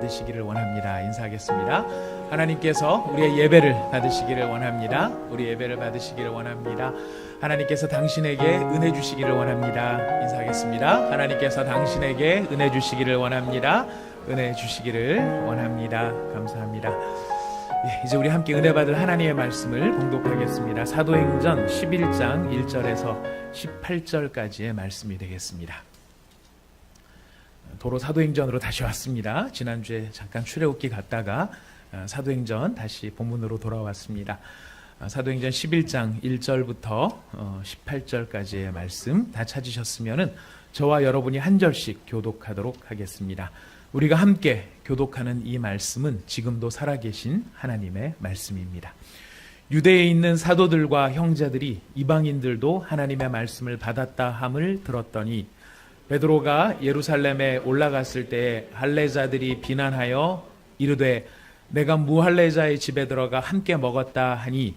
받으시기를 원합니다. 인사하겠습니다. 하나님께서 우리의 예배를 받으시기를 원합니다. 우리 예배를 받으시기를 원합니다. 하나님께서 당신에게 은혜 주시기를 원합니다. 인사하겠습니다. 하나님께서 당신에게 은혜 주시기를 원합니다. 은혜 주시기를 원합니다. 감사합니다. 이제 우리 함께 은혜 받을 하나님의 말씀을 봉독하겠습니다. 사도행전 11장 1절에서 18절까지의 말씀이 되겠습니다. 도로 사도행전으로 다시 왔습니다. 지난주에 잠깐 출애굽기 갔다가 사도행전 다시 본문으로 돌아왔습니다. 사도행전 11장 1절부터 18절까지의 말씀 다 찾으셨으면 저와 여러분이 한 절씩 교독하도록 하겠습니다. 우리가 함께 교독하는 이 말씀은 지금도 살아계신 하나님의 말씀입니다. 유대에 있는 사도들과 형제들이 이방인들도 하나님의 말씀을 받았다 함을 들었더니 베드로가 예루살렘에 올라갔을 때에 할례자들이 비난하여 이르되 내가 무할례자의 집에 들어가 함께 먹었다 하니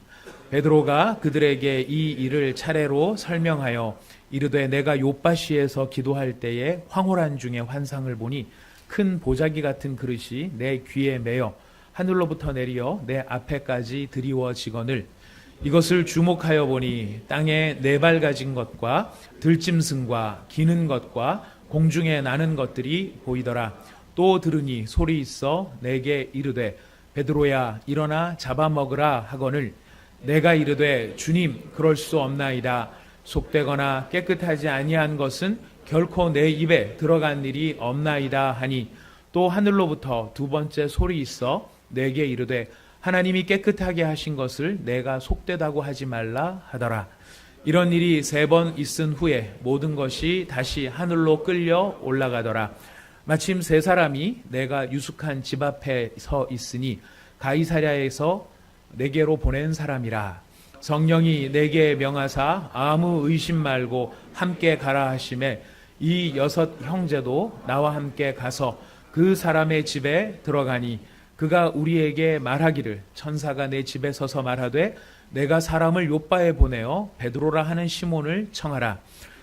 베드로가 그들에게 이 일을 차례로 설명하여 이르되 내가 요빠시에서 기도할 때에 황홀한 중에 환상을 보니 큰 보자기 같은 그릇이 내 귀에 매어 하늘로부터 내리어 내 앞에까지 드리워지거늘 이것을 주목하여 보니 땅에 네 발 가진 것과 들짐승과 기는 것과 공중에 나는 것들이 보이더라. 또 들으니 소리 있어 내게 이르되 베드로야 일어나 잡아먹으라 하거늘 내가 이르되 주님 그럴 수 없나이다. 속되거나 깨끗하지 아니한 것은 결코 내 입에 들어간 일이 없나이다 하니 또 하늘로부터 두 번째 소리 있어 내게 이르되 하나님이 깨끗하게 하신 것을 내가 속되다고 하지 말라 하더라. 이런 일이 3번 있은 후에 모든 것이 다시 하늘로 끌려 올라가더라. 마침 3사람이 내가 유숙한 집 앞에 서 있으니 가이사랴에서 내게로 보낸 사람이라. 성령이 내게 명하사 아무 의심 말고 함께 가라 하시매 이 6 형제도 나와 함께 가서 그 사람의 집에 들어가니 그가 우리에게 말하기를 천사가 내 집에 서서 말하되 내가 사람을 요빠에 보내어 베드로라 하는 시몬을 청하라.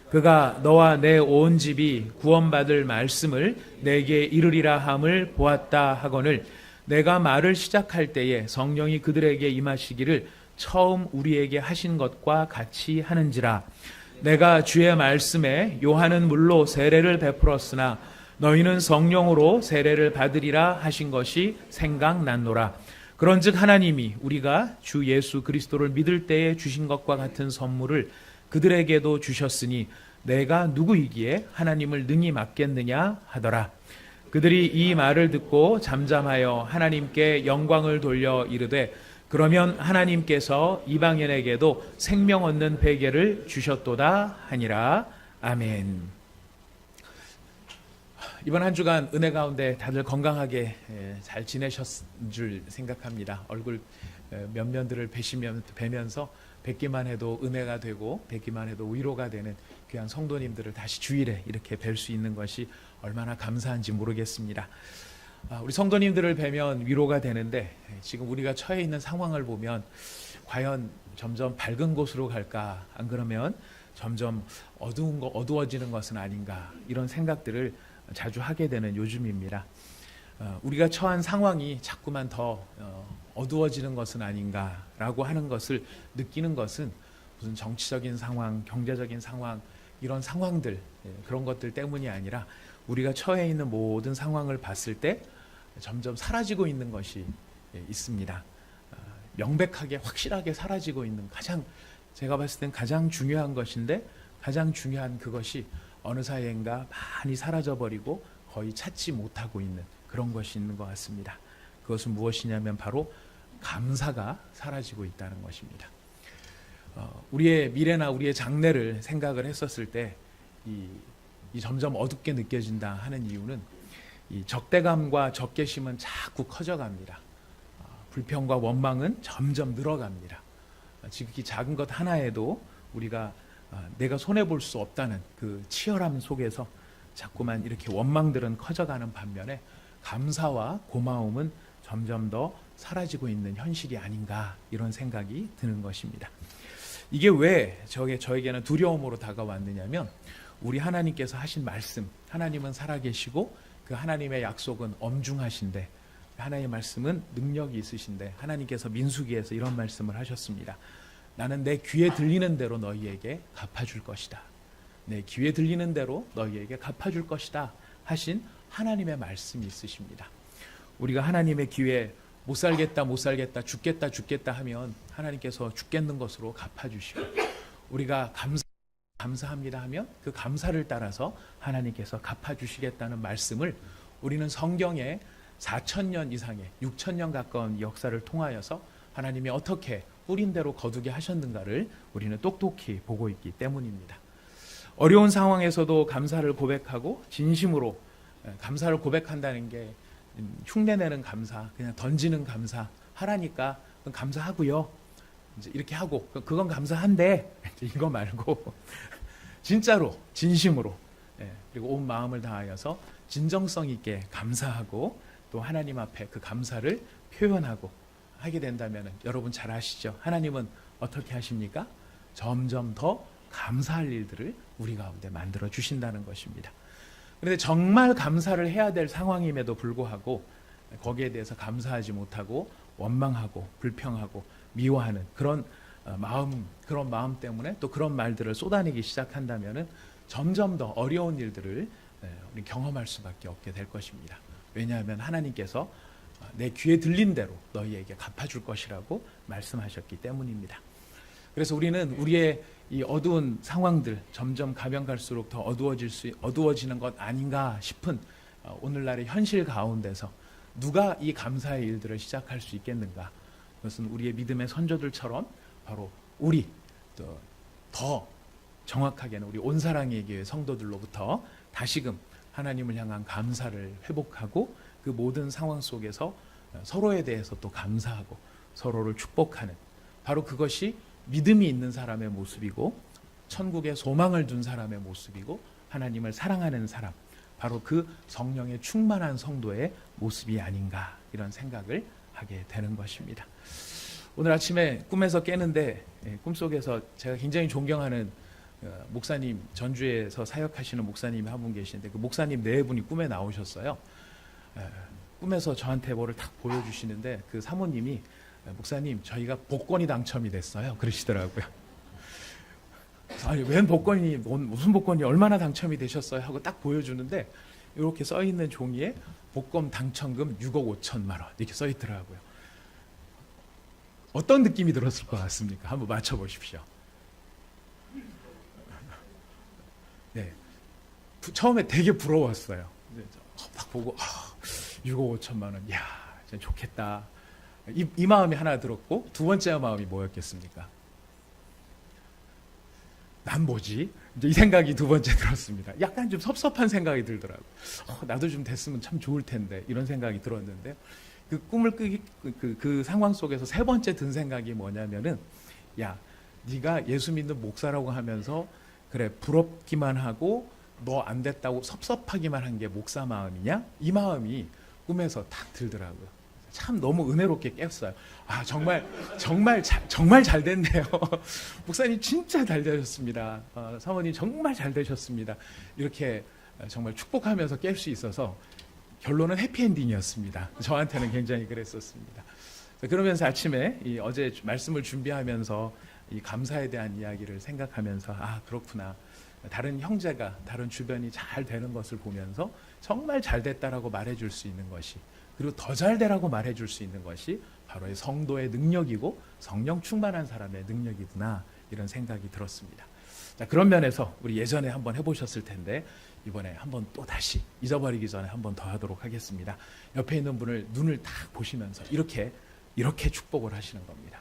그가 너와 내 온 집이 구원받을 말씀을 내게 이르리라 함을 보았다 하거늘 내가 말을 시작할 때에 성령이 그들에게 임하시기를 처음 우리에게 하신 것과 같이 하는지라. 내가 주의 말씀에 요한은 물로 세례를 베풀었으나 너희는 성령으로 세례를 받으리라 하신 것이 생각났노라. 그런즉 하나님이 우리가 주 예수 그리스도를 믿을 때에 주신 것과 같은 선물을 그들에게도 주셨으니 내가 누구이기에 하나님을 능히 맡겠느냐 하더라. 그들이 이 말을 듣고 잠잠하여 하나님께 영광을 돌려 이르되 그러면 하나님께서 이방인에게도 생명 얻는 베개를 주셨도다 하니라. 아멘. 이번 한 주간 은혜 가운데 다들 건강하게 잘 지내셨을 줄 생각합니다. 얼굴 면면들을 뵈면서 뵙기만 해도 은혜가 되고 뵙기만 해도 위로가 되는 귀한 성도님들을 다시 주일에 이렇게 뵐 수 있는 것이 얼마나 감사한지 모르겠습니다. 우리 성도님들을 뵈면 위로가 되는데 지금 우리가 처해 있는 상황을 보면 과연 점점 밝은 곳으로 갈까 안 그러면 점점 어두워지는 것은 아닌가 이런 생각들을 자주 하게 되는 요즘입니다. 우리가 처한 상황이 자꾸만 더 어두워지는 것은 아닌가라고 하는 것을 느끼는 것은 무슨 정치적인 상황, 경제적인 상황 이런 상황들 그런 것들 때문이 아니라 우리가 처해 있는 모든 상황을 봤을 때 점점 사라지고 있는 것이 있습니다. 명백하게 확실하게 사라지고 있는 제가 봤을 땐 가장 중요한 것인데 가장 중요한 그것이 어느 사이인가 많이 사라져버리고 거의 찾지 못하고 있는 그런 것이 있는 것 같습니다. 그것은 무엇이냐면 바로 감사가 사라지고 있다는 것입니다. 우리의 미래나 우리의 장래를 생각을 했었을 때 이 점점 어둡게 느껴진다 하는 이유는 이 적대감과 적개심은 자꾸 커져갑니다. 불평과 원망은 점점 늘어갑니다. 지극히 작은 것 하나에도 우리가 내가 손해볼 수 없다는 그 치열함 속에서 자꾸만 이렇게 원망들은 커져가는 반면에 감사와 고마움은 점점 더 사라지고 있는 현실이 아닌가 이런 생각이 드는 것입니다. 이게 왜 저에게는 두려움으로 다가왔느냐면 우리 하나님께서 하신 말씀, 하나님은 살아계시고 그 하나님의 약속은 엄중하신데 하나님의 말씀은 능력이 있으신데 하나님께서 민수기에서 이런 말씀을 하셨습니다. 나는 내 귀에 들리는 대로 너희에게 갚아줄 것이다. 내 귀에 들리는 대로 너희에게 갚아줄 것이다 하신 하나님의 말씀이 있으십니다. 우리가 하나님의 귀에 못 살겠다 못 살겠다 죽겠다 죽겠다 하면 하나님께서 죽겠는 것으로 갚아주시고, 우리가 감사합니다 하면 그 감사를 따라서 하나님께서 갚아주시겠다는 말씀을 우리는 성경에 4,000년 이상의 6,000년 가까운 역사를 통하여서 하나님이 어떻게 뿌린 대로 거두게 하셨는가를 우리는 똑똑히 보고 있기 때문입니다. 어려운 상황에서도 감사를 고백하고 진심으로 감사를 고백한다는 게 흉내내는 감사, 그냥 던지는 감사 하라니까 감사하고요, 이제 이렇게 하고 그건 감사한데 이거 말고 진짜로 진심으로, 그리고 온 마음을 다하여서 진정성 있게 감사하고 또 하나님 앞에 그 감사를 표현하고 하게 된다면 여러분 잘 아시죠? 하나님은 어떻게 하십니까? 점점 더 감사할 일들을 우리 가운데 만들어 주신다는 것입니다. 그런데 정말 감사를 해야 될 상황임에도 불구하고 거기에 대해서 감사하지 못하고 원망하고 불평하고 미워하는 그런 마음 때문에 또 그런 말들을 쏟아내기 시작한다면 점점 더 어려운 일들을 우리 경험할 수밖에 없게 될 것입니다. 왜냐하면 하나님께서 내 귀에 들린 대로 너희에게 갚아줄 것이라고 말씀하셨기 때문입니다. 그래서 우리는 우리의 이 어두운 상황들 점점 가면 갈수록 더 어두워지는 것 아닌가 싶은 오늘날의 현실 가운데서 누가 이 감사의 일들을 시작할 수 있겠는가? 그것은 우리의 믿음의 선조들처럼 바로 우리, 또 더 정확하게는 우리 온사랑의 교회 성도들로부터 다시금 하나님을 향한 감사를 회복하고 그 모든 상황 속에서 서로에 대해서 또 감사하고 서로를 축복하는, 바로 그것이 믿음이 있는 사람의 모습이고 천국에 소망을 둔 사람의 모습이고 하나님을 사랑하는 사람, 바로 그 성령의 충만한 성도의 모습이 아닌가, 이런 생각을 하게 되는 것입니다. 오늘 아침에 꿈에서 깨는데 꿈속에서 제가 굉장히 존경하는 목사님, 전주에서 사역하시는 목사님이 한 분 계시는데 그 목사님 네 분이 꿈에 나오셨어요. 꿈에서 저한테 뭐를 딱 보여주시는데 그 사모님이 목사님, 저희가 복권이 당첨이 됐어요, 그러시더라고요. 아니, 웬 복권이, 무슨 복권이 얼마나 당첨이 되셨어요 하고 딱 보여주는데 이렇게 써있는 종이에 복권 당첨금 6억 5천만 원 이렇게 써있더라고요. 어떤 느낌이 들었을 것 같습니까? 한번 맞춰보십시오. 네, 처음에 되게 부러웠어요. 딱 보고 6억 5천만 원, 이야 진짜 좋겠다, 이 마음이 하나 들었고, 두 번째 마음이 뭐였겠습니까? 난 뭐지? 이제 이 생각이 두 번째 들었습니다. 약간 좀 섭섭한 생각이 들더라고요. 나도 좀 됐으면 참 좋을 텐데, 이런 생각이 들었는데 그 꿈을 그 상황 속에서 세 번째 든 생각이 뭐냐면은, 야, 네가 예수 믿는 목사라고 하면서 그래 부럽기만 하고 너 안 됐다고 섭섭하기만 한 게 목사 마음이냐? 이 마음이 꿈에서 탁 들더라고요. 참 너무 은혜롭게 깼어요. 아, 정말 잘 됐네요. 목사님 진짜 잘 되셨습니다. 사모님 정말 잘 되셨습니다. 이렇게 정말 축복하면서 깰 수 있어서 결론은 해피엔딩이었습니다. 저한테는 굉장히 그랬었습니다. 그러면서 아침에 어제 말씀을 준비하면서 이 감사에 대한 이야기를 생각하면서, 아, 그렇구나. 다른 형제가, 다른 주변이 잘 되는 것을 보면서 정말 잘 됐다라고 말해줄 수 있는 것이, 그리고 더 잘 되라고 말해줄 수 있는 것이 바로 이 성도의 능력이고 성령 충만한 사람의 능력이구나, 이런 생각이 들었습니다. 자, 그런 면에서 우리 예전에 한번 해보셨을 텐데 이번에 한번 또 다시 잊어버리기 전에 한번 더 하도록 하겠습니다. 옆에 있는 분을 눈을 딱 보시면서 이렇게 축복을 하시는 겁니다.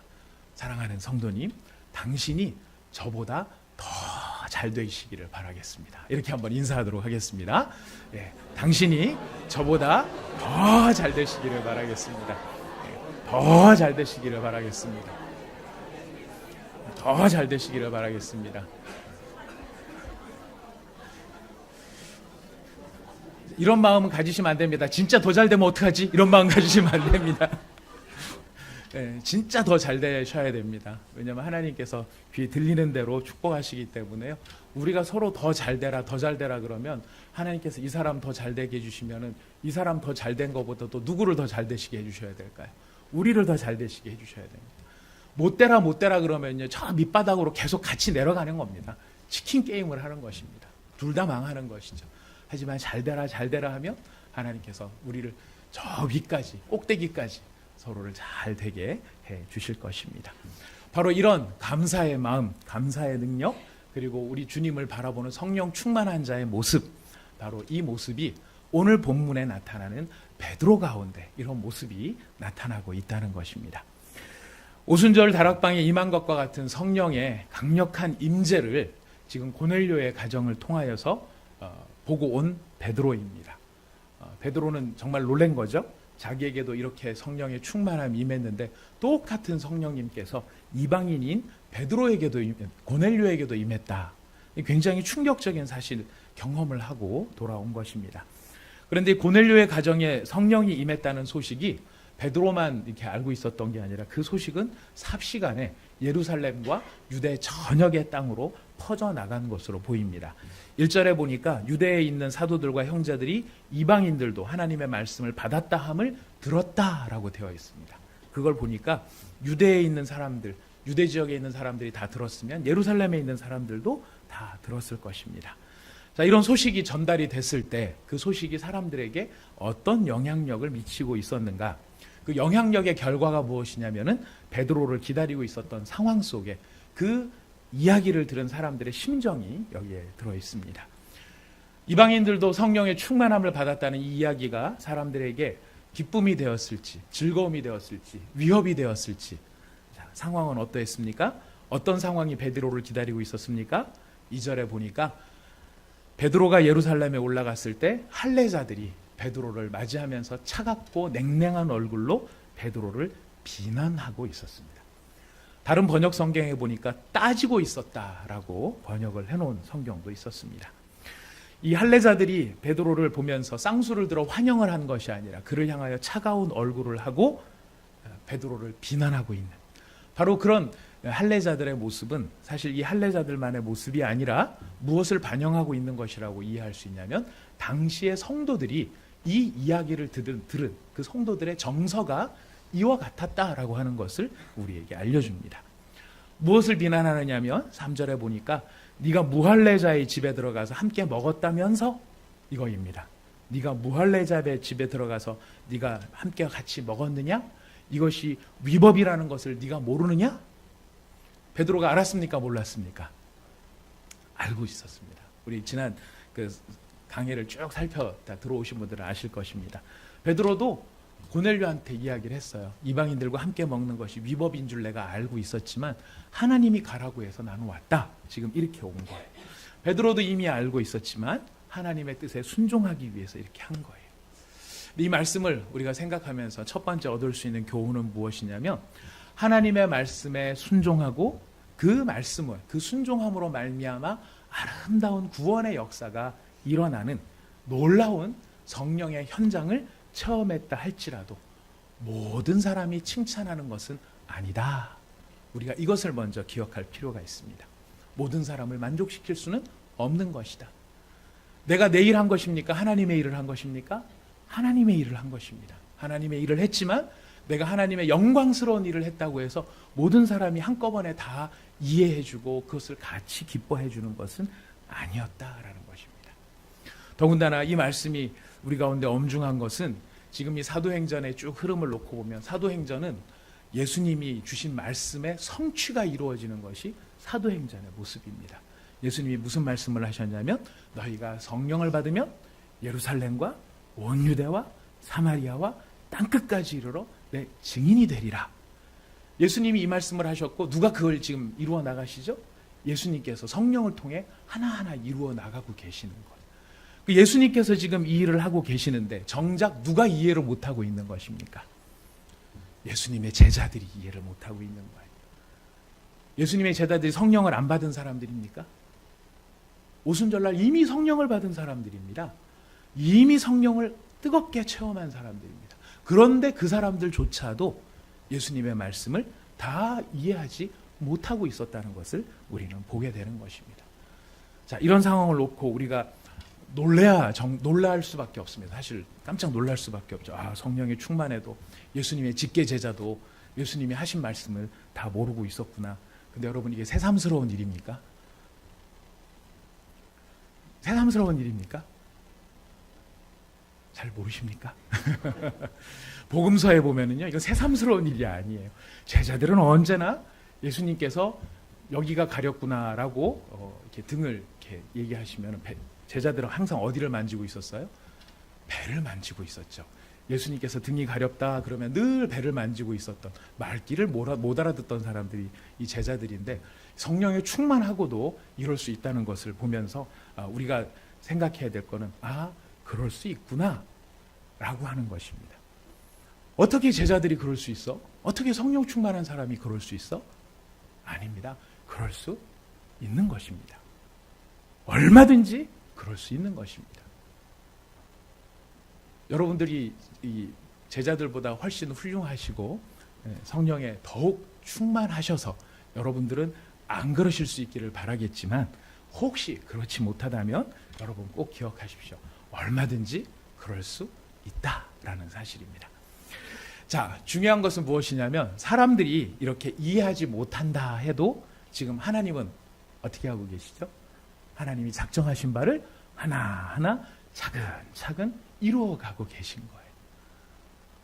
사랑하는 성도님, 당신이 저보다 더 잘 되시기를 바라겠습니다. 이렇게 한번 인사하도록 하겠습니다. 예, 당신이 저보다 더 잘 되시기를 바라겠습니다. 더 잘 되시기를 바라겠습니다. 더 잘 되시기를 바라겠습니다. 이런 마음은 가지시면 안 됩니다. 진짜 더 잘 되면 어떡하지? 이런 마음 가지시면 안 됩니다. 진짜 더 잘 되셔야 됩니다. 왜냐하면 하나님께서 귀에 들리는 대로 축복하시기 때문에요. 우리가 서로 더 잘 되라, 더 잘 되라 그러면 하나님께서 이 사람 더 잘 되게 해주시면은 이 사람 더 잘 된 것보다 또 누구를 더 잘 되시게 해주셔야 될까요? 우리를 더 잘 되시게 해주셔야 됩니다. 못 되라 그러면요, 저 밑바닥으로 계속 같이 내려가는 겁니다. 치킨 게임을 하는 것입니다. 둘 다 망하는 것이죠. 하지만 잘 되라 하면 하나님께서 우리를 저 위까지, 꼭대기까지 서로를 잘 되게 해 주실 것입니다. 바로 이런 감사의 마음, 감사의 능력, 그리고 우리 주님을 바라보는 성령 충만한 자의 모습, 바로 이 모습이 오늘 본문에 나타나는 베드로 가운데 이런 모습이 나타나고 있다는 것입니다. 오순절 다락방에 임한 것과 같은 성령의 강력한 임재를 지금 고넬료의 가정을 통하여서 보고 온 베드로입니다. 베드로는 정말 놀란 거죠. 자기에게도 이렇게 성령의 충만함이 임했는데 똑같은 성령님께서 이방인인 베드로에게도 고넬료에게도 임했다. 굉장히 충격적인 사실 경험을 하고 돌아온 것입니다. 그런데 고넬료의 가정에 성령이 임했다는 소식이 베드로만 이렇게 알고 있었던 게 아니라 그 소식은 삽시간에 예루살렘과 유대 전역의 땅으로 퍼져나간 것으로 보입니다. 1절에 보니까 유대에 있는 사도들과 형제들이 이방인들도 하나님의 말씀을 받았다 함을 들었다라고 되어 있습니다. 그걸 보니까 유대에 있는 사람들, 유대 지역에 있는 사람들이 다 들었으면 예루살렘에 있는 사람들도 다 들었을 것입니다. 자, 이런 소식이 전달이 됐을 때 그 소식이 사람들에게 어떤 영향력을 미치고 있었는가? 그 영향력의 결과가 무엇이냐면은 베드로를 기다리고 있었던 상황 속에 그 이야기를 들은 사람들의 심정이 여기에 들어 있습니다. 이방인들도 성령의 충만함을 받았다는 이 이야기가 사람들에게 기쁨이 되었을지, 즐거움이 되었을지, 위협이 되었을지. 자, 상황은 어떠했습니까? 어떤 상황이 베드로를 기다리고 있었습니까? 2절에 보니까 베드로가 예루살렘에 올라갔을 때 할례자들이 베드로를 맞이하면서 차갑고 냉랭한 얼굴로 베드로를 비난하고 있었습니다. 다른 번역 성경에 보니까 따지고 있었다라고 번역을 해놓은 성경도 있었습니다. 이 할례자들이 베드로를 보면서 쌍수를 들어 환영을 한 것이 아니라 그를 향하여 차가운 얼굴을 하고 베드로를 비난하고 있는, 바로 그런 할례자들의 모습은 사실 이 할례자들만의 모습이 아니라 무엇을 반영하고 있는 것이라고 이해할 수 있냐면 당시의 성도들이 이 이야기를 들은 그 성도들의 정서가 이와 같았다라고 하는 것을 우리에게 알려줍니다. 무엇을 비난하느냐면 3절에 보니까 네가 무할례자의 집에 들어가서 함께 먹었다면서 이거입니다. 네가 무할례자의 집에 들어가서 네가 함께 같이 먹었느냐? 이것이 위법이라는 것을 네가 모르느냐? 베드로가 알았습니까? 몰랐습니까? 알고 있었습니다. 우리 지난 그 강해를 쭉 살펴다 들어오신 분들은 아실 것입니다. 베드로도 고넬료한테 이야기를 했어요. 이방인들과 함께 먹는 것이 위법인 줄 내가 알고 있었지만 하나님이 가라고 해서 나는 왔다. 지금 이렇게 온 거예요. 베드로도 이미 알고 있었지만 하나님의 뜻에 순종하기 위해서 이렇게 한 거예요. 이 말씀을 우리가 생각하면서 첫 번째 얻을 수 있는 교훈은 무엇이냐면 하나님의 말씀에 순종하고 그 말씀을, 그 순종함으로 말미암아 아름다운 구원의 역사가 일어나는 놀라운 성령의 현장을 체험했다 할지라도 모든 사람이 칭찬하는 것은 아니다. 우리가 이것을 먼저 기억할 필요가 있습니다. 모든 사람을 만족시킬 수는 없는 것이다. 내가 내 일 한 것입니까? 하나님의 일을 한 것입니까? 하나님의 일을 한 것입니다. 하나님의 일을 했지만 내가 하나님의 영광스러운 일을 했다고 해서 모든 사람이 한꺼번에 다 이해해주고 그것을 같이 기뻐해주는 것은 아니었다라는 것입니다. 더군다나 이 말씀이 우리 가운데 엄중한 것은 지금 이 사도행전의 쭉 흐름을 놓고 보면 사도행전은 예수님이 주신 말씀의 성취가 이루어지는 것이 사도행전의 모습입니다. 예수님이 무슨 말씀을 하셨냐면 너희가 성령을 받으면 예루살렘과 온 유대와 사마리아와 땅끝까지 이르러 내 증인이 되리라. 예수님이 이 말씀을 하셨고 누가 그걸 지금 이루어 나가시죠? 예수님께서 성령을 통해 하나하나 이루어 나가고 계시는 거예요. 예수님께서 지금 이 일을 하고 계시는데 정작 누가 이해를 못하고 있는 것입니까? 예수님의 제자들이 이해를 못하고 있는 거예요. 예수님의 제자들이 성령을 안 받은 사람들입니까? 오순절날 이미 성령을 받은 사람들입니다. 이미 성령을 뜨겁게 체험한 사람들입니다. 그런데 그 사람들조차도 예수님의 말씀을 다 이해하지 못하고 있었다는 것을 우리는 보게 되는 것입니다. 자, 이런 상황을 놓고 우리가 놀랄 수밖에 없습니다. 사실 깜짝 놀랄 수밖에 없죠. 성령이 충만해도 예수님의 직계 제자도 예수님이 하신 말씀을 다 모르고 있었구나. 근데 여러분, 이게 새삼스러운 일입니까? 새삼스러운 일입니까? 잘 모르십니까? 복음서에 보면은요, 이거 새삼스러운 일이 아니에요. 제자들은 언제나 예수님께서 여기가 가렵구나라고 이렇게 등을 이렇게 얘기하시면 제자들은 항상 어디를 만지고 있었어요? 배를 만지고 있었죠. 예수님께서 등이 가렵다 그러면 늘 배를 만지고 있었던, 말귀를 못 알아듣던 사람들이 이 제자들인데, 성령에 충만하고도 이럴 수 있다는 것을 보면서 우리가 생각해야 될 거는 그럴 수 있구나 라고 하는 것입니다. 어떻게 제자들이 그럴 수 있어? 어떻게 성령 충만한 사람이 그럴 수 있어? 아닙니다. 그럴 수 있는 것입니다. 얼마든지 그럴 수 있는 것입니다. 여러분들이 이 제자들보다 훨씬 훌륭하시고 성령에 더욱 충만하셔서 여러분들은 안 그러실 수 있기를 바라겠지만, 혹시 그렇지 못하다면 여러분 꼭 기억하십시오. 얼마든지 그럴 수 있다라는 사실입니다. 자, 중요한 것은 무엇이냐면, 사람들이 이렇게 이해하지 못한다 해도 지금 하나님은 어떻게 하고 계시죠? 하나님이 작정하신 바를 하나하나 차근차근 이루어가고 계신 거예요.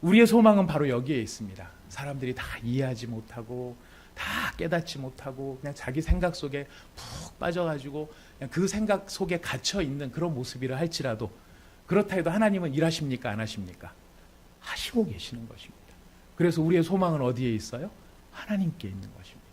우리의 소망은 바로 여기에 있습니다. 사람들이 다 이해하지 못하고 다 깨닫지 못하고 그냥 자기 생각 속에 푹 빠져가지고 그냥 그 생각 속에 갇혀 있는 그런 모습이라 할지라도, 그렇다 해도 하나님은 일하십니까? 안 하십니까? 하시고 계시는 것입니다. 그래서 우리의 소망은 어디에 있어요? 하나님께 있는 것입니다.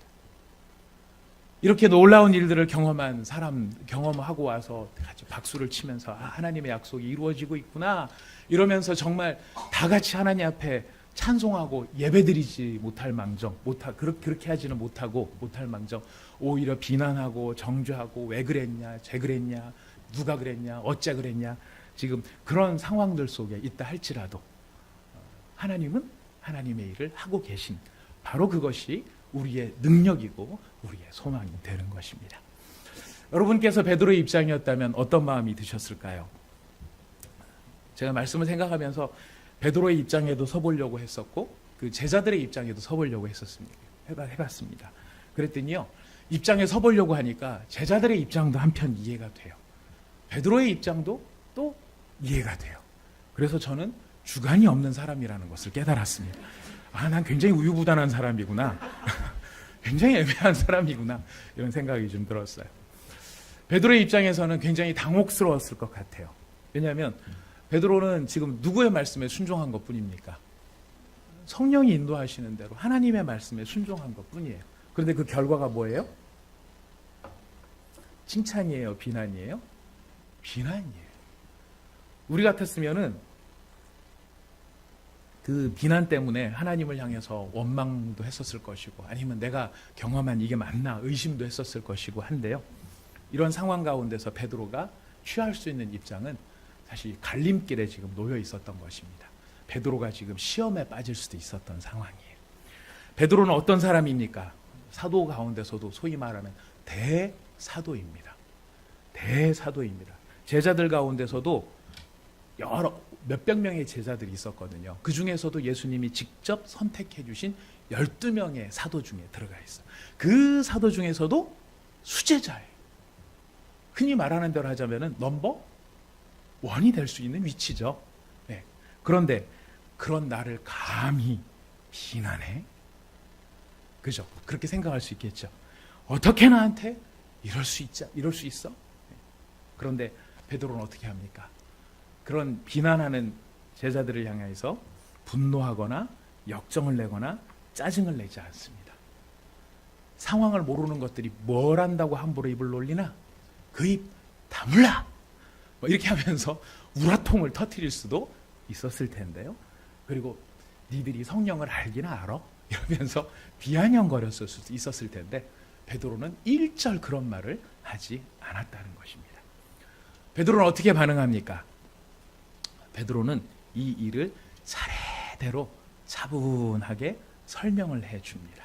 이렇게 놀라운 일들을 경험한 사람, 경험하고 와서 같이 박수를 치면서 하나님의 약속이 이루어지고 있구나 이러면서 정말 다 같이 하나님 앞에 찬송하고 예배드리지 못할 망정, 그렇게 하지는 못할 망정, 오히려 비난하고 정죄하고 왜 그랬냐, 쟤 그랬냐, 누가 그랬냐, 어째 그랬냐, 지금 그런 상황들 속에 있다 할지라도 하나님은 하나님의 일을 하고 계신, 바로 그것이 우리의 능력이고 우리의 소망이 되는 것입니다. 여러분께서 베드로의 입장이었다면 어떤 마음이 드셨을까요? 제가 말씀을 생각하면서 베드로의 입장에도 서보려고 했었고, 그 제자들의 입장에도 서보려고 해봤습니다. 그랬더니요, 입장에 서보려고 하니까 제자들의 입장도 한편 이해가 돼요. 베드로의 입장도 또 이해가 돼요. 그래서 저는 주관이 없는 사람이라는 것을 깨달았습니다. 난 굉장히 우유부단한 사람이구나. 굉장히 애매한 사람이구나. 이런 생각이 좀 들었어요. 베드로의 입장에서는 굉장히 당혹스러웠을 것 같아요. 왜냐하면 베드로는 지금 누구의 말씀에 순종한 것뿐입니까? 성령이 인도하시는 대로 하나님의 말씀에 순종한 것뿐이에요. 그런데 그 결과가 뭐예요? 칭찬이에요? 비난이에요? 비난이에요. 우리 같았으면은 그 비난 때문에 하나님을 향해서 원망도 했었을 것이고, 아니면 내가 경험한 이게 맞나 의심도 했었을 것이고 한데요, 이런 상황 가운데서 베드로가 취할 수 있는 입장은 사실 갈림길에 지금 놓여 있었던 것입니다. 베드로가 지금 시험에 빠질 수도 있었던 상황이에요. 베드로는 어떤 사람입니까? 사도 가운데서도 소위 말하는 대사도입니다. 대사도입니다. 제자들 가운데서도 몇백 명의 제자들이 있었거든요. 그 중에서도 예수님이 직접 선택해 주신 12명의 사도 중에 들어가 있어요. 그 사도 중에서도 수제자예요. 흔히 말하는 대로 하자면 넘버 원이 될 수 있는 위치죠. 네. 그런데 그런 나를 감히 비난해? 그죠? 그렇게 생각할 수 있겠죠. 어떻게 나한테 이럴 수 있어? 네. 그런데 베드로는 어떻게 합니까? 그런 비난하는 제자들을 향해서 분노하거나 역정을 내거나 짜증을 내지 않습니다. 상황을 모르는 것들이 뭘 한다고 함부로 입을 놀리나? 그 입 다물라! 이렇게 하면서 우라통을 터뜨릴 수도 있었을 텐데요. 그리고 니들이 성령을 알기나 알아? 이러면서 비아냥거렸을 수도 있었을 텐데, 베드로는 일절 그런 말을 하지 않았다는 것입니다. 베드로는 어떻게 반응합니까? 베드로는 이 일을 차례대로 차분하게 설명을 해줍니다.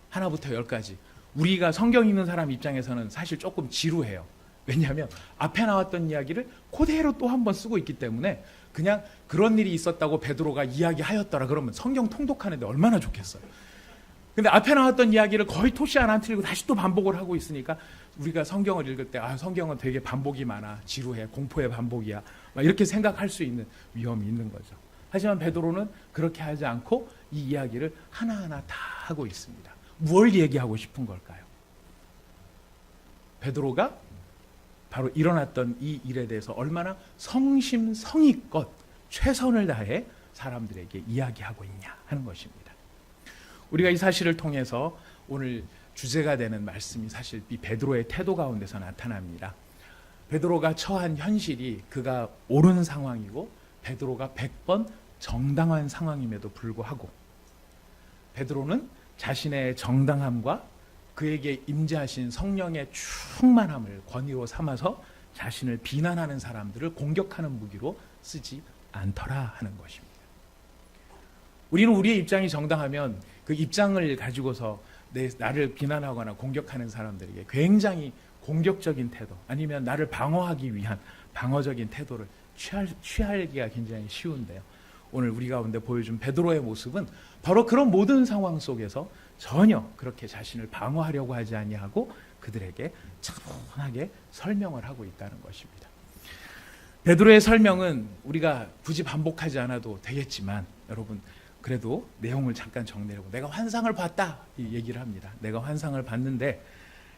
하나부터 열까지. 우리가 성경 읽는 사람 입장에서는 사실 조금 지루해요. 왜냐하면 앞에 나왔던 이야기를 그대로 또 한 번 쓰고 있기 때문에 그냥 그런 일이 있었다고 베드로가 이야기하였더라 그러면 성경 통독하는데 얼마나 좋겠어요. 근데 앞에 나왔던 이야기를 거의 토시 하나 안 틀리고 다시 또 반복을 하고 있으니까 우리가 성경을 읽을 때 성경은 되게 반복이 많아, 지루해, 공포의 반복이야, 막 이렇게 생각할 수 있는 위험이 있는 거죠. 하지만 베드로는 그렇게 하지 않고 이 이야기를 하나하나 다 하고 있습니다. 무엇을 얘기하고 싶은 걸까요? 베드로가 바로 일어났던 이 일에 대해서 얼마나 성심성의껏 최선을 다해 사람들에게 이야기하고 있냐 하는 것입니다. 우리가 이 사실을 통해서 오늘 주제가 되는 말씀이 사실 이 베드로의 태도 가운데서 나타납니다. 베드로가 처한 현실이 그가 옳은 상황이고 베드로가 100번 정당한 상황임에도 불구하고 베드로는 자신의 정당함과 그에게 임재하신 성령의 충만함을 권위로 삼아서 자신을 비난하는 사람들을 공격하는 무기로 쓰지 않더라 하는 것입니다. 우리는 우리의 입장이 정당하면 그 입장을 가지고서 나를 비난하거나 공격하는 사람들에게 굉장히 공격적인 태도 아니면 나를 방어하기 위한 방어적인 태도를 취하기가 굉장히 쉬운데요. 오늘 우리 가운데 보여준 베드로의 모습은 바로 그런 모든 상황 속에서 전혀 그렇게 자신을 방어하려고 하지 아니하고 그들에게 차분하게 설명을 하고 있다는 것입니다. 베드로의 설명은 우리가 굳이 반복하지 않아도 되겠지만 여러분 그래도 내용을 잠깐 정리하고 내가 환상을 봤다 이 얘기를 합니다. 내가 환상을 봤는데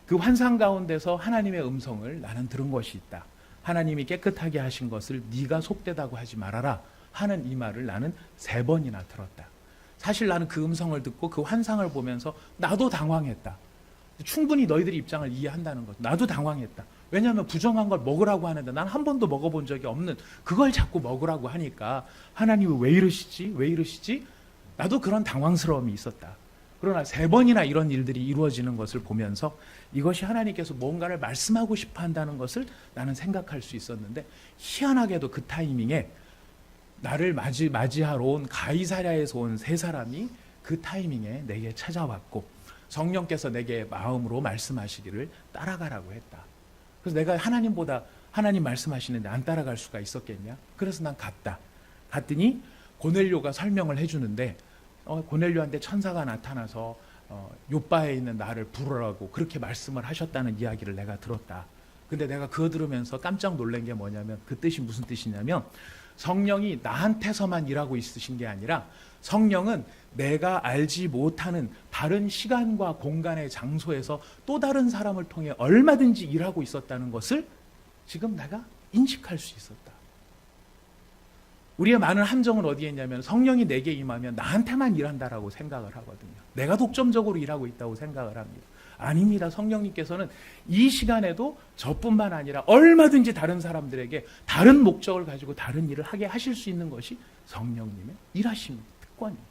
그 환상 가운데서 하나님의 음성을 나는 들은 것이 있다. 하나님이 깨끗하게 하신 것을 네가 속되다고 하지 말아라 하는 이 말을 나는 3번이나 들었다. 사실 나는 그 음성을 듣고 그 환상을 보면서 나도 당황했다. 충분히 너희들의 입장을 이해한다는 것. 나도 당황했다. 왜냐하면 부정한 걸 먹으라고 하는데 난 한 번도 먹어본 적이 없는 그걸 자꾸 먹으라고 하니까 하나님이 왜 이러시지? 왜 이러시지? 나도 그런 당황스러움이 있었다. 그러나 3번이나 이런 일들이 이루어지는 것을 보면서 이것이 하나님께서 뭔가를 말씀하고 싶어 한다는 것을 나는 생각할 수 있었는데 희한하게도 그 타이밍에 나를 맞이하러 온 가이사랴에서 온 3사람이 그 타이밍에 내게 찾아왔고 성령께서 내게 마음으로 말씀하시기를 따라가라고 했다. 그래서 내가 하나님보다 하나님 말씀하시는데 안 따라갈 수가 있었겠냐? 그래서 난 갔다. 갔더니 고넬료가 설명을 해주는데 고넬료한테 천사가 나타나서 요바에 있는 나를 부르라고 그렇게 말씀을 하셨다는 이야기를 내가 들었다. 근데 내가 그거 들으면서 깜짝 놀란 게 뭐냐면 그 뜻이 무슨 뜻이냐면 성령이 나한테서만 일하고 있으신 게 아니라 성령은 내가 알지 못하는 다른 시간과 공간의 장소에서 또 다른 사람을 통해 얼마든지 일하고 있었다는 것을 지금 내가 인식할 수 있었다. 우리의 많은 함정은 어디에 있냐면 성령이 내게 임하면 나한테만 일한다라고 생각을 하거든요. 내가 독점적으로 일하고 있다고 생각을 합니다. 아닙니다. 성령님께서는 이 시간에도 저뿐만 아니라 얼마든지 다른 사람들에게 다른 목적을 가지고 다른 일을 하게 하실 수 있는 것이 성령님의 일하심입니다. 특권입니다.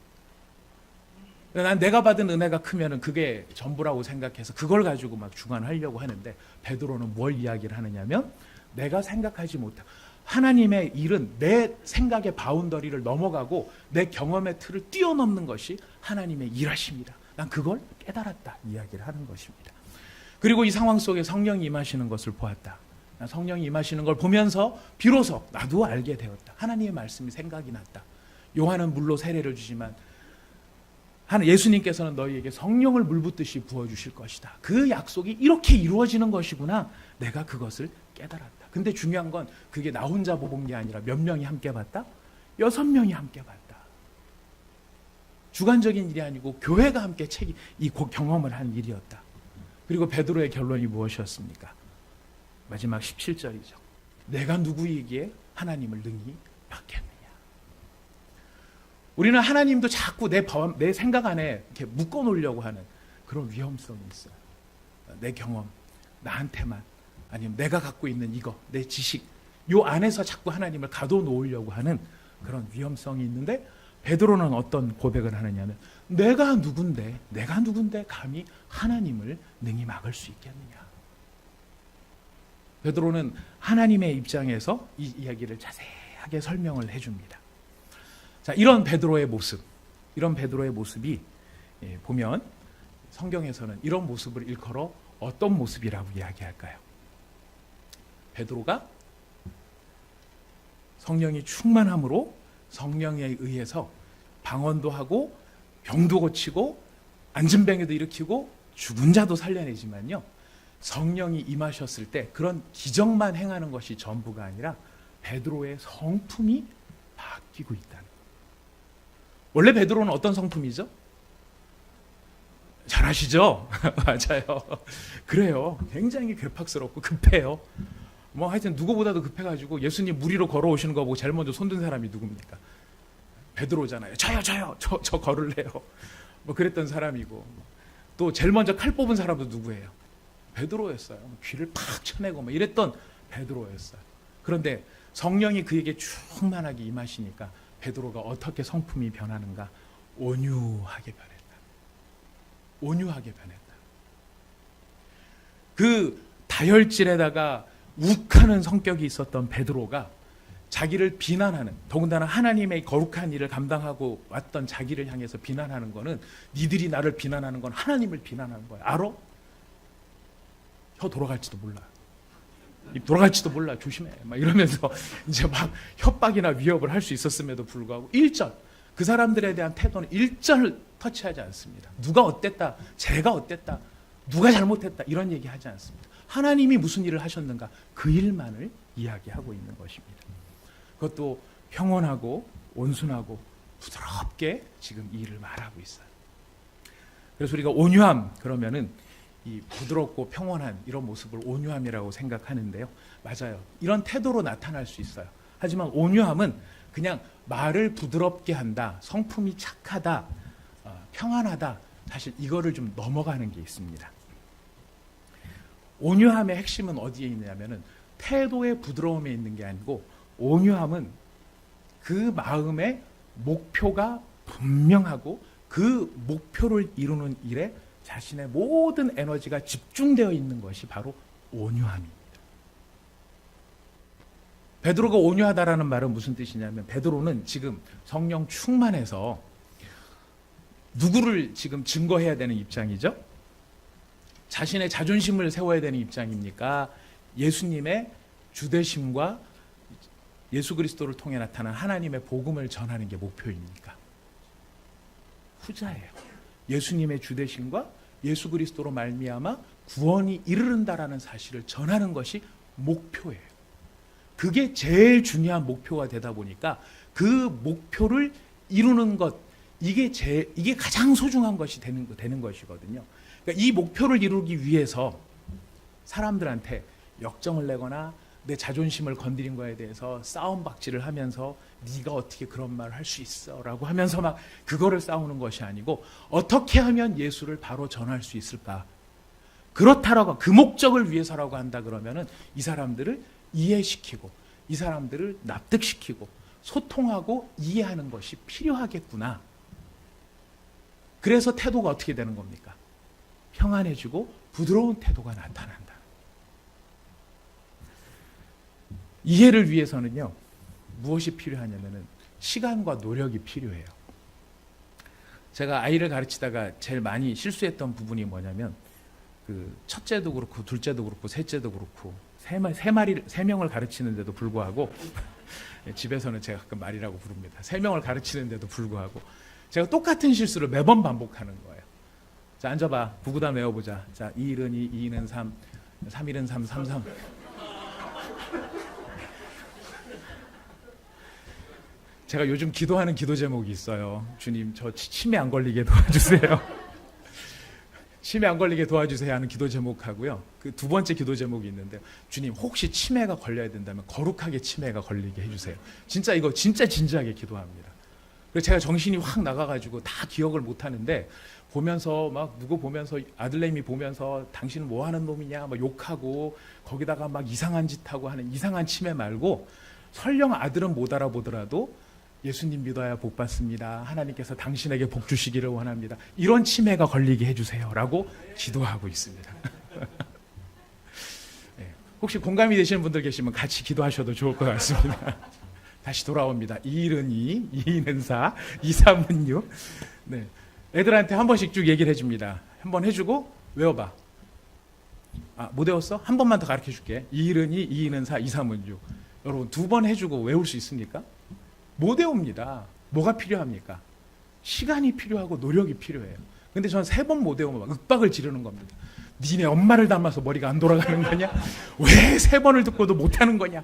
난 내가 받은 은혜가 크면은 그게 전부라고 생각해서 그걸 가지고 막 주관하려고 하는데 베드로는 뭘 이야기를 하느냐면 내가 생각하지 못한 하나님의 일은 내 생각의 바운더리를 넘어가고 내 경험의 틀을 뛰어넘는 것이 하나님의 일하십니다. 난 그걸 깨달았다 이야기를 하는 것입니다. 그리고 이 상황 속에 성령이 임하시는 것을 보았다. 성령이 임하시는 걸 보면서 비로소 나도 알게 되었다. 하나님의 말씀이 생각이 났다. 요한은 물로 세례를 주지만 예수님께서는 너희에게 성령을 물붓듯이 부어주실 것이다. 그 약속이 이렇게 이루어지는 것이구나. 내가 그것을 깨달았다. 근데 중요한 건 그게 나 혼자 본 게 아니라 몇 명이 함께 봤다? 6명이 함께 봤다. 주관적인 일이 아니고 교회가 함께 이 경험을 한 일이었다. 그리고 베드로의 결론이 무엇이었습니까? 마지막 17절이죠. 내가 누구이기에 하나님을 능히 받겠느냐. 우리는 하나님도 자꾸 내 생각 안에 이렇게 묶어놓으려고 하는 그런 위험성이 있어요. 내 경험, 나한테만 아니면 내가 갖고 있는 이거, 내 지식 요 안에서 자꾸 하나님을 가둬놓으려고 하는 그런 위험성이 있는데 베드로는 어떤 고백을 하느냐면 내가 누군데 감히 하나님을 능히 막을 수 있겠느냐. 베드로는 하나님의 입장에서 이 이야기를 자세하게 설명을 해줍니다. 자, 이런 베드로의 모습, 이런 베드로의 모습이 보면 성경에서는 이런 모습을 일컬어 어떤 모습이라고 이야기할까요? 베드로가 성령이 충만함으로 성령에 의해서 방언도 하고 병도 고치고 안진뱅이도 일으키고 죽은 자도 살려내지만요, 성령이 임하셨을 때 그런 기적만 행하는 것이 전부가 아니라 베드로의 성품이 바뀌고 있다는 거예요. 원래 베드로는 어떤 성품이죠? 잘 아시죠? 맞아요. 그래요. 굉장히 괴팍스럽고 급해요. 뭐 하여튼 누구보다도 급해가지고 예수님 물 위로 걸어오시는 거 보고 제일 먼저 손든 사람이 누굽니까? 베드로잖아요. 저요. 저 걸을래요. 뭐 그랬던 사람이고, 또 제일 먼저 칼 뽑은 사람도 누구예요? 베드로였어요. 귀를 팍 쳐내고 뭐 이랬던 베드로였어요. 그런데 성령이 그에게 충만하게 임하시니까 베드로가 어떻게 성품이 변하는가? 온유하게 변했다. 온유하게 변했다. 그 다혈질에다가 욱하는 성격이 있었던 베드로가 자기를 비난하는, 더군다나 하나님의 거룩한 일을 감당하고 왔던 자기를 향해서 비난하는 거는, 니들이 나를 비난하는 건 하나님을 비난하는 거야. 알아? 혀 돌아갈지도 몰라. 입 돌아갈지도 몰라. 조심해. 막 이러면서 이제 막 협박이나 위협을 할 수 있었음에도 불구하고 1절, 그 사람들에 대한 태도는 1절 터치하지 않습니다. 누가 어땠다, 제가 어땠다, 누가 잘못했다 이런 얘기 하지 않습니다. 하나님이 무슨 일을 하셨는가, 그 일만을 이야기하고 있는 것입니다. 그것도 평온하고 온순하고 부드럽게 지금 이 일을 말하고 있어요. 그래서 우리가 온유함 그러면은 이 부드럽고 평온한 이런 모습을 온유함이라고 생각하는데요. 맞아요. 이런 태도로 나타날 수 있어요. 하지만 온유함은 그냥 말을 부드럽게 한다, 성품이 착하다, 평안하다, 사실 이거를 좀 넘어가는 게 있습니다. 온유함의 핵심은 어디에 있냐면은 태도의 부드러움에 있는 게 아니고, 온유함은 그 마음의 목표가 분명하고 그 목표를 이루는 일에 자신의 모든 에너지가 집중되어 있는 것이 바로 온유함입니다. 베드로가 온유하다라는 말은 무슨 뜻이냐면, 베드로는 지금 성령 충만해서 누구를 지금 증거해야 되는 입장이죠? 자신의 자존심을 세워야 되는 입장입니까? 예수님의 주되심과 예수 그리스도를 통해 나타난 하나님의 복음을 전하는 게 목표입니까? 후자예요. 예수님의 주되심과 예수 그리스도로 말미암아 구원이 이르른다라는 사실을 전하는 것이 목표예요. 그게 제일 중요한 목표가 되다 보니까 그 목표를 이루는 것, 이게 가장 소중한 것이 되는 것이거든요. 그러니까 이 목표를 이루기 위해서 사람들한테 역정을 내거나 내 자존심을 건드린 거에 대해서 싸움박질을 하면서 네가 어떻게 그런 말을 할 수 있어 라고 하면서 막 그거를 싸우는 것이 아니고, 어떻게 하면 예수를 바로 전할 수 있을까, 그렇다라고, 그 목적을 위해서라고 한다 그러면은 이 사람들을 이해시키고 이 사람들을 납득시키고 소통하고 이해하는 것이 필요하겠구나. 그래서 태도가 어떻게 되는 겁니까? 평안해지고 부드러운 태도가 나타난다. 이해를 위해서는요, 무엇이 필요하냐면은 시간과 노력이 필요해요. 제가 아이를 가르치다가 제일 많이 실수했던 부분이 뭐냐면, 그 첫째도 그렇고 둘째도 그렇고 셋째도 그렇고 세 명을 가르치는데도 불구하고 집에서는 제가 가끔 말이라고 부릅니다. 3명을 가르치는데도 불구하고 제가 똑같은 실수를 매번 반복하는 거예요. 자, 앉아봐. 구구단 외워보자. 자, 2일은 2, 2는 3, 3일은 3, 3, 3. 제가 요즘 기도하는 기도 제목이 있어요. 주님, 저 치매 안 걸리게 도와주세요. 치매 안 걸리게 도와주세요 하는 기도 제목하고요. 그 두 번째 기도 제목이 있는데, 주님, 혹시 치매가 걸려야 된다면 거룩하게 치매가 걸리게 해주세요. 진짜 이거 진짜 진지하게 기도합니다. 그래서 제가 정신이 확 나가가지고 다 기억을 못 하는데, 보면서 막 누구 보면서, 아들내미 보면서 당신은 뭐 하는 놈이냐 막 욕하고, 거기다가 막 이상한 짓 하고 하는 이상한 치매 말고, 설령 아들은 못 알아보더라도 예수님 믿어야 복 받습니다, 하나님께서 당신에게 복 주시기를 원합니다, 이런 치매가 걸리게 해주세요 라고 기도하고 있습니다. 네. 혹시 공감이 되시는 분들 계시면 같이 기도하셔도 좋을 것 같습니다. 다시 돌아옵니다. 2일은 2, 2는 4, 2, 3은 6. 네. 애들한테 한 번씩 쭉 얘기를 해줍니다. 한 번 해주고 외워봐. 못 외웠어? 한 번만 더 가르쳐 줄게. 2일은 2, 2는 4, 2, 3은 6. 여러분 2번 해주고 외울 수 있습니까? 못 외웁니다. 뭐가 필요합니까? 시간이 필요하고 노력이 필요해요. 근데 저는 3번 못 외우면 막 윽박을 지르는 겁니다. 니네 엄마를 닮아서 머리가 안 돌아가는 거냐? 왜 3번을 듣고도 못하는 거냐?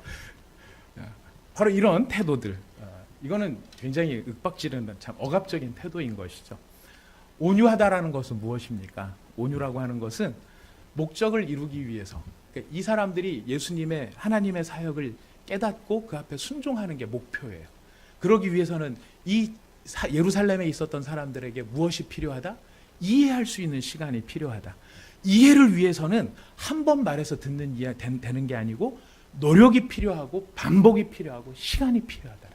바로 이런 태도들. 이거는 굉장히 윽박지르는 참 억압적인 태도인 것이죠. 온유하다라는 것은 무엇입니까? 온유라고 하는 것은 목적을 이루기 위해서, 그러니까 이 사람들이 예수님의 하나님의 사역을 깨닫고 그 앞에 순종하는 게 목표예요. 그러기 위해서는 이 예루살렘에 있었던 사람들에게 무엇이 필요하다? 이해할 수 있는 시간이 필요하다. 이해를 위해서는 한 번 말해서 되는 게 아니고 노력이 필요하고 반복이 필요하고 시간이 필요하다.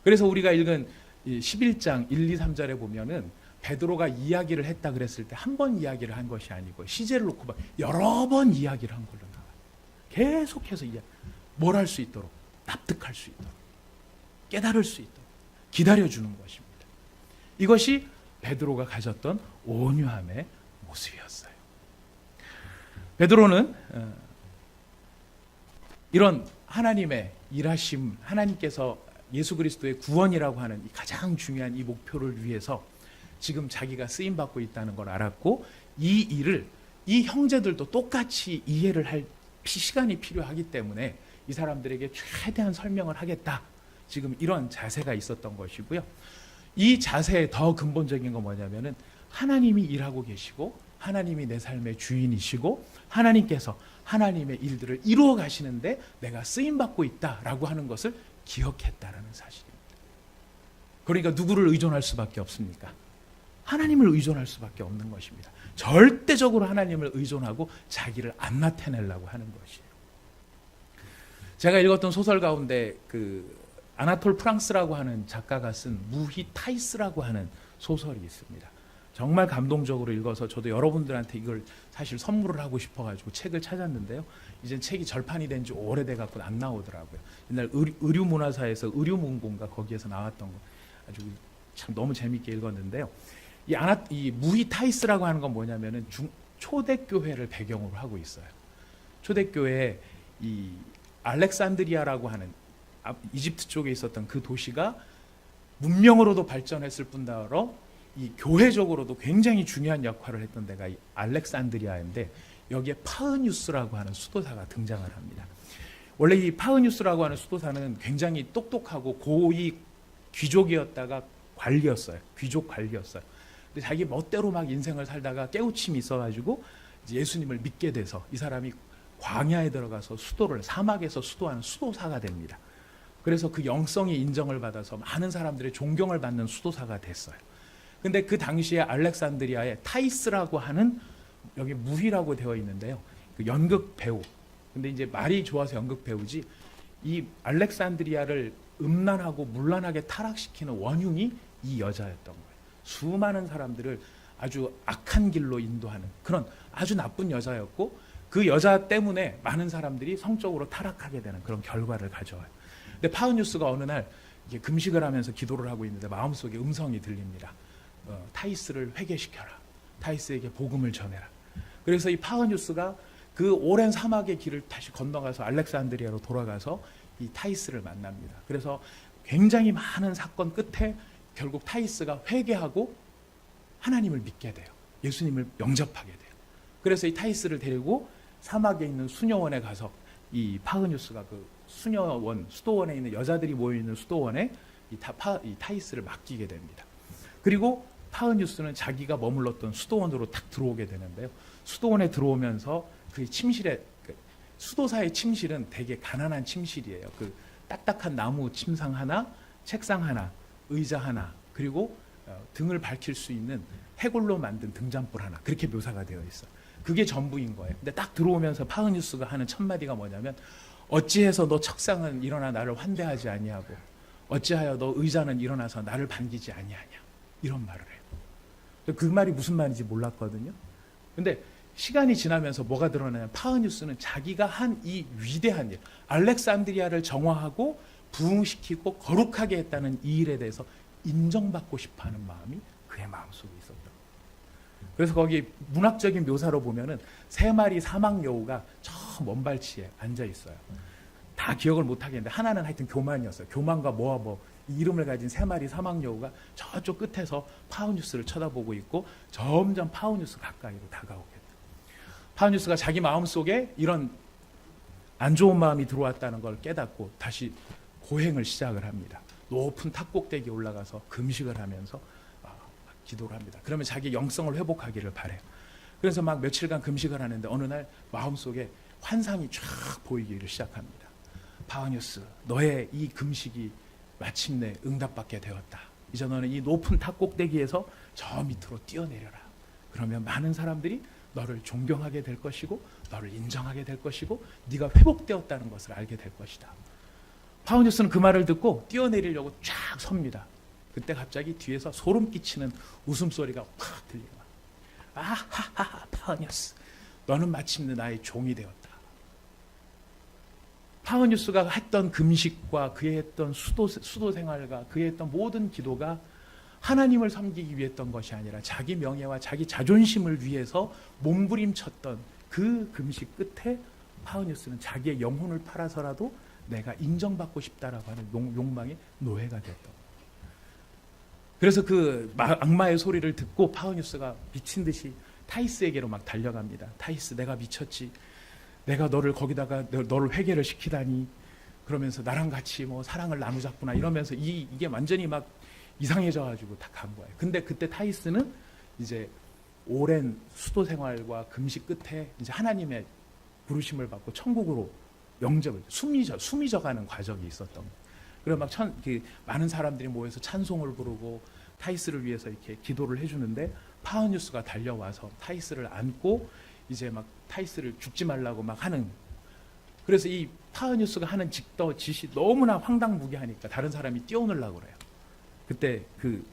그래서 우리가 읽은 11장 1, 2, 3절에 보면은 베드로가 이야기를 했다 그랬을 때 한 번 이야기를 한 것이 아니고 시제를 놓고 여러 번 이야기를 한 걸로 나와요. 계속해서 뭘 할 수 있도록, 납득할 수 있도록, 깨달을 수 있도록 기다려주는 것입니다. 이것이 베드로가 가졌던 온유함의 모습이었어요. 베드로는 이런 하나님의 일하심, 하나님께서 예수 그리스도의 구원이라고 하는 가장 중요한 이 목표를 위해서 지금 자기가 쓰임받고 있다는 걸 알았고, 이 일을 이 형제들도 똑같이 이해를 할 시간이 필요하기 때문에 이 사람들에게 최대한 설명을 하겠다. 지금 이런 자세가 있었던 것이고요. 이 자세의 더 근본적인 건 뭐냐면은 하나님이 일하고 계시고 하나님이 내 삶의 주인이시고 하나님께서 하나님의 일들을 이루어 가시는데 내가 쓰임받고 있다라고 하는 것을 기억했다라는 사실입니다. 그러니까 누구를 의존할 수밖에 없습니까? 하나님을 의존할 수밖에 없는 것입니다. 절대적으로 하나님을 의존하고 자기를 안 나타내려고 하는 것이에요. 제가 읽었던 소설 가운데 아나톨 프랑스라고 하는 작가가 쓴 무히 타이스라고 하는 소설이 있습니다. 정말 감동적으로 읽어서 저도 여러분들한테 이걸 사실 선물을 하고 싶어가지고 책을 찾았는데요. 이젠 책이 절판이 된 지 오래돼 갖고 안 나오더라고요. 옛날 의류문화사에서 의류문고인가 거기에서 나왔던 거 아주 참 너무 재밌게 읽었는데요. 이 무히 타이스라고 하는 건 뭐냐면은 초대교회를 배경으로 하고 있어요. 초대교회에 이 알렉산드리아라고 하는 이집트 쪽에 있었던 그 도시가 문명으로도 발전했을 뿐더러 이 교회적으로도 굉장히 중요한 역할을 했던 데가 이 알렉산드리아인데 여기에 파흐뉴스라고 하는 수도사가 등장을 합니다. 원래 이 파흐뉴스라고 하는 수도사는 굉장히 똑똑하고 고위 귀족이었다가 관리였어요. 귀족 관리였어요. 근데 자기 멋대로 막 인생을 살다가 깨우침이 있어가지고 이제 예수님을 믿게 돼서 이 사람이 광야에 들어가서 사막에서 수도하는 수도사가 됩니다. 그래서 그 영성이 인정을 받아서 많은 사람들의 존경을 받는 수도사가 됐어요. 근데 그 당시에 알렉산드리아에 타이스라고 하는 여기 무희라고 되어 있는데요. 그 연극 배우. 근데 이제 말이 좋아서 연극 배우지 이 알렉산드리아를 음란하고 문란하게 타락시키는 원흉이 이 여자였던 거예요. 수많은 사람들을 아주 악한 길로 인도하는 그런 아주 나쁜 여자였고 그 여자 때문에 많은 사람들이 성적으로 타락하게 되는 그런 결과를 가져와요. 근데 파흐뉴스가 어느 날 이게 금식을 하면서 기도를 하고 있는데 마음속에 음성이 들립니다. 타이스를 회개시켜라. 타이스에게 복음을 전해라. 그래서 이 파흐뉴스가 그 오랜 사막의 길을 다시 건너가서 알렉산드리아로 돌아가서 이 타이스를 만납니다. 그래서 굉장히 많은 사건 끝에 결국 타이스가 회개하고 하나님을 믿게 돼요. 예수님을 영접하게 돼요. 그래서 이 타이스를 데리고 사막에 있는 수녀원에 가서 이 파흐뉴스가 그 수녀원, 수도원에 있는 여자들이 모여있는 수도원에 이 타이스를 맡기게 됩니다. 그리고 파흐뉴스는 자기가 머물렀던 수도원으로 딱 들어오게 되는데요. 수도원에 들어오면서 그 침실에 수도사의 침실은 되게 가난한 침실이에요. 그 딱딱한 나무 침상 하나, 책상 하나, 의자 하나, 그리고 등을 밝힐 수 있는 해골로 만든 등잔불 하나, 그렇게 묘사가 되어 있어요. 그게 전부인 거예요. 근데 딱 들어오면서 파흐뉴스가 하는 첫 마디가 뭐냐면 어찌해서 너 책상은 일어나 나를 환대하지 아니하고 어찌하여 너 의자는 일어나서 나를 반기지 아니하냐, 이런 말을 해요. 그 말이 무슨 말인지 몰랐거든요. 근데 시간이 지나면서 뭐가 드러나냐면 파우뉴스는 자기가 한 이 위대한 일, 알렉산드리아를 정화하고 부흥시키고 거룩하게 했다는 이 일에 대해서 인정받고 싶어하는 마음이 그의 마음속에 있었다. 그래서 거기 문학적인 묘사로 보면은 3마리 사막 여우가 저 먼 발치에 앉아 있어요. 다 기억을 못 하겠는데 하나는 하여튼 교만이었어요. 교만과 뭐와 뭐 이름을 가진 3마리 사막 여우가 저쪽 끝에서 파우뉴스를 쳐다보고 있고 점점 파우뉴스 가까이로 다가오겠다. 파우뉴스가 자기 마음속에 이런 안 좋은 마음이 들어왔다는 걸 깨닫고 다시 고행을 시작을 합니다. 높은 탑꼭대기에 올라가서 금식을 하면서 기도를 합니다. 그러면 자기 영성을 회복하기를 바래요. 그래서 막 며칠간 금식을 하는데 어느 날 마음속에 환상이 쫙 보이기를 시작합니다. 파우뉴스, 너의 이 금식이 마침내 응답받게 되었다. 이제 너는 이 높은 탑꼭대기에서 저 밑으로 뛰어내려라. 그러면 많은 사람들이 너를 존경하게 될 것이고 너를 인정하게 될 것이고 네가 회복되었다는 것을 알게 될 것이다. 파우뉴스는 그 말을 듣고 뛰어내리려고 쫙 섭니다. 그때 갑자기 뒤에서 소름 끼치는 웃음소리가 확 들리고 아하하 파우뉴스, 너는 마침내 나의 종이 되었다. 파우뉴스가 했던 금식과 그의 했던 수도 생활과 그의 했던 모든 기도가 하나님을 섬기기 위해 했던 것이 아니라 자기 명예와 자기 자존심을 위해서 몸부림쳤던 그 금식 끝에 파우뉴스는 자기의 영혼을 팔아서라도 내가 인정받고 싶다라고 하는 욕망의 노예가 됐던. 그래서 그 악마의 소리를 듣고 파우뉴스가 미친 듯이 타이스에게로 막 달려갑니다. 타이스, 내가 미쳤지. 내가 너를 거기다가 너를 회개를 시키다니. 그러면서 나랑 같이 뭐 사랑을 나누자꾸나 이러면서 이게 완전히 막 이상해져가지고 다 간 거예요. 근데 그때 타이스는 이제 오랜 수도 생활과 금식 끝에 이제 하나님의 부르심을 받고 천국으로 영접을 숨이 져가는 과정이 있었던 거예요. 그리고 막 많은 사람들이 모여서 찬송을 부르고 타이스를 위해서 이렇게 기도를 해주는데 파우뉴스가 달려와서 타이스를 안고 이제 막 타이스를 죽지 말라고 막 하는. 그래서 이 파우뉴스가 하는 짓이 너무나 황당무계하니까 다른 사람이 뛰어오르려고 그래요. 그때 그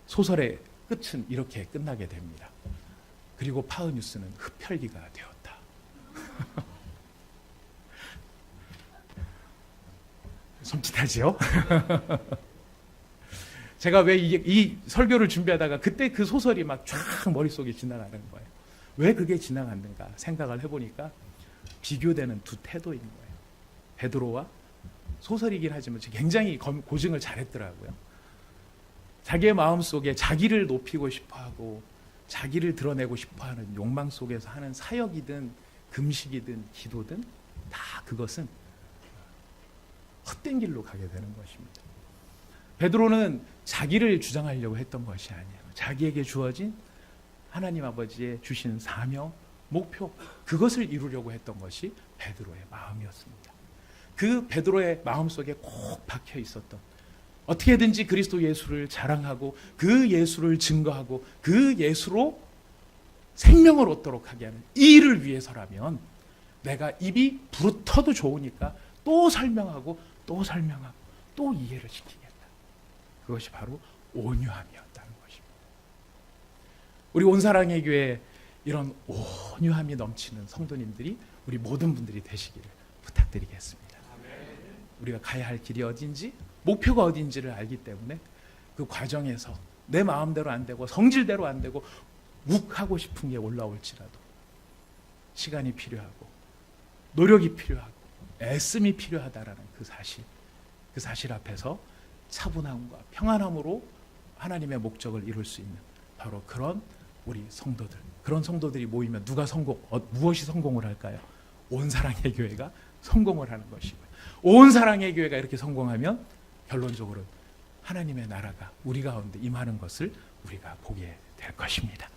소설의 끝은 이렇게 끝나게 됩니다. 그리고 파우뉴스는 흡혈귀가 되었다. 섬찟하지요? 제가 왜 이 설교를 준비하다가 그때 그 소설이 막 쫙 머릿속에 지나가는 거예요. 왜 그게 지나갔는가 생각을 해보니까 비교되는 두 태도인 거예요. 베드로와 소설이긴 하지만 굉장히 고증을 잘했더라고요. 자기의 마음속에 자기를 높이고 싶어하고 자기를 드러내고 싶어하는 욕망 속에서 하는 사역이든 금식이든 기도든 다 그것은 헛된 길로 가게 되는 것입니다. 베드로는 자기를 주장하려고 했던 것이 아니에요. 자기에게 주어진 하나님 아버지의 주신 사명, 목표, 그것을 이루려고 했던 것이 베드로의 마음이었습니다. 그 베드로의 마음속에 꼭 박혀 있었던, 어떻게든지 그리스도 예수를 자랑하고 그 예수를 증거하고 그 예수로 생명을 얻도록 하게 하는 이 일을 위해서라면 내가 입이 부르터도 좋으니까 또 설명하고 또 설명하고 또 이해를 시키겠다. 그것이 바로 온유함이었다는 것입니다. 우리 온사랑의 교회 이런 온유함이 넘치는 성도님들이 우리 모든 분들이 되시기를 부탁드리겠습니다. 우리가 가야 할 길이 어딘지 목표가 어딘지를 알기 때문에 그 과정에서 내 마음대로 안 되고 성질대로 안 되고 욱하고 싶은 게 올라올지라도 시간이 필요하고 노력이 필요하고 애씀이 필요하다라는 그 사실 앞에서 차분함과 평안함으로 하나님의 목적을 이룰 수 있는 바로 그런 우리 성도들, 그런 성도들이 모이면 무엇이 성공을 할까요? 온 사랑의 교회가 성공을 하는 것이고요. 온 사랑의 교회가 이렇게 성공하면 결론적으로 하나님의 나라가 우리 가운데 임하는 것을 우리가 보게 될 것입니다.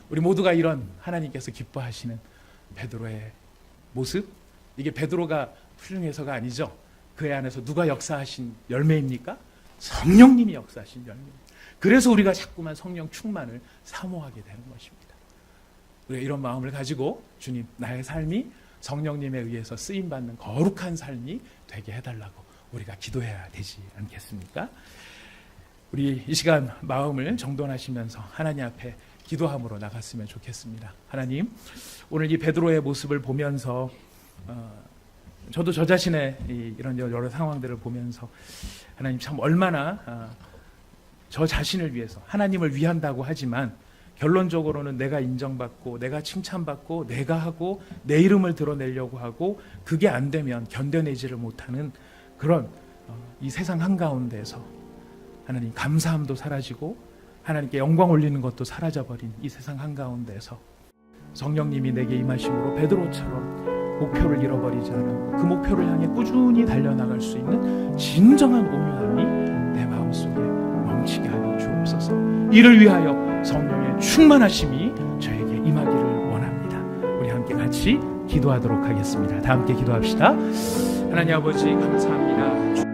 우리 모두가 이런 하나님께서 기뻐하시는 베드로의 모습, 이게 베드로가 훌륭해서가 아니죠. 그의 안에서 누가 역사하신 열매입니까? 성령님이 역사하신 열매입니다. 그래서 우리가 자꾸만 성령 충만을 사모하게 되는 것입니다. 우리가 이런 마음을 가지고 주님, 나의 삶이 성령님에 의해서 쓰임받는 거룩한 삶이 되게 해달라고 우리가 기도해야 되지 않겠습니까? 우리 이 시간 마음을 정돈하시면서 하나님 앞에 기도함으로 나갔으면 좋겠습니다. 하나님, 오늘 이 베드로의 모습을 보면서 저도 저 자신의 이런 여러 상황들을 보면서 하나님 참 얼마나 저 자신을 위해서 하나님을 위한다고 하지만 결론적으로는 내가 인정받고 내가 칭찬받고 내가 하고 내 이름을 드러내려고 하고 그게 안 되면 견뎌내지를 못하는 그런 이 세상 한가운데서 하나님 감사함도 사라지고 하나님께 영광 올리는 것도 사라져버린 이 세상 한가운데서 성령님이 내게 임하심으로 베드로처럼 목표를 잃어버리지 않고 그 목표를 향해 꾸준히 달려나갈 수 있는 진정한 온유함이 내 마음속에 넘치게 하여 주옵소서. 이를 위하여 성령의 충만하심이 저에게 임하기를 원합니다. 우리 함께 같이 기도하도록 하겠습니다. 다 함께 기도합시다. 하나님 아버지 감사합니다.